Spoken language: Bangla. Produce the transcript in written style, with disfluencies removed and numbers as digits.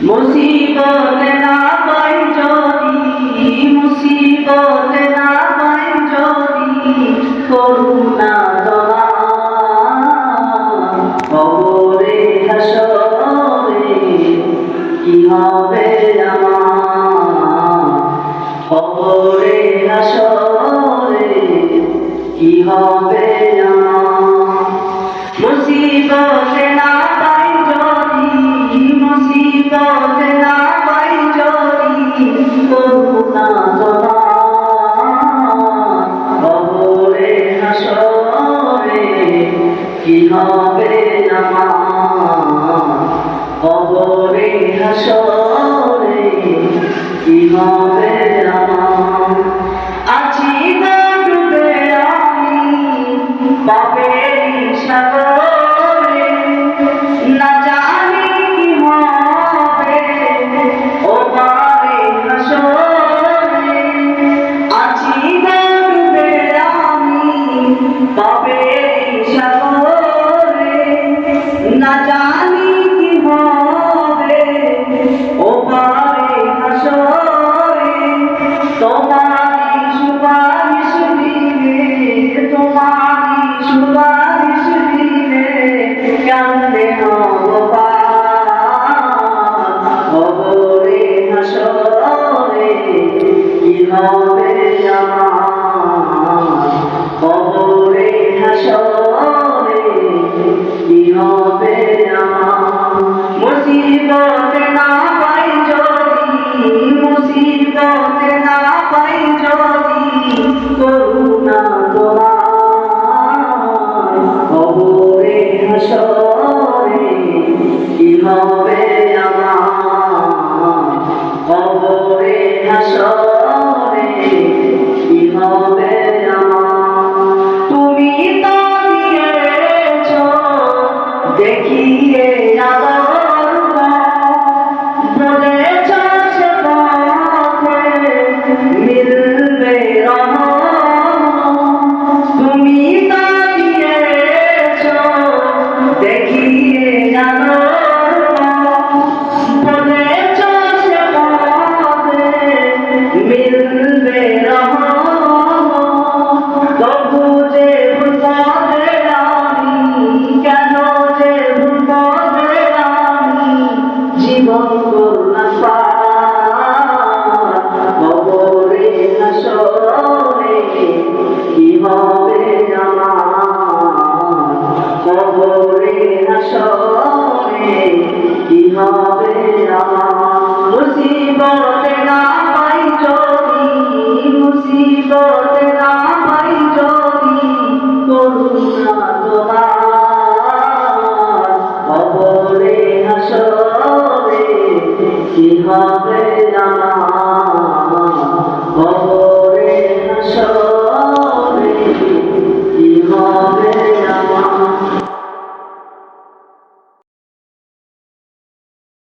মুসিবত না পাই যদি, মুসিবত না পাই যদি, করুণা তোমার কবরে হাসরে কি হবে আমার, কবরে হাসরে কি হবে আমার। মুসিবত না পাই যদি, মুসিবত না পাই যদি, করুণা তোমার কবরে হাসরে কি হবে আমার, কবরে হাসরে কি হবে আমার। আছি না ডুবে আমি পাপের সাগরে, না জানি কি হবে ও পারে হাসরে। আছি না ডুবে আমি পাপের সাগরে, না জানি কি হবে ও পারে হাসরে। তোমারি সুপারিশ দিলে, তোমারি সুপারিশ দিলে কান্দে ভগবান, কবরে হাসরে কি হবে আমার, কবরে হাসরে কি হবে আমার। মুসিবত না পাই যদি, মুসিবত না পাই যদি, করুণা তোমার কবরে হাসরে কি হবে আমার, কবরে হাসরে কি হবে আমার। তুমি তো দিয়েছ দেখিয়ে আদর বলেছ সে পথে মিলবে রহমত। তুমি তো দিয়েছ দেখিয়ে আদর বলেছ সে পথে মিলবে রহমত। তবু যে ভুল পথে আমি, কেন যে ভুল পথে আমি জীবন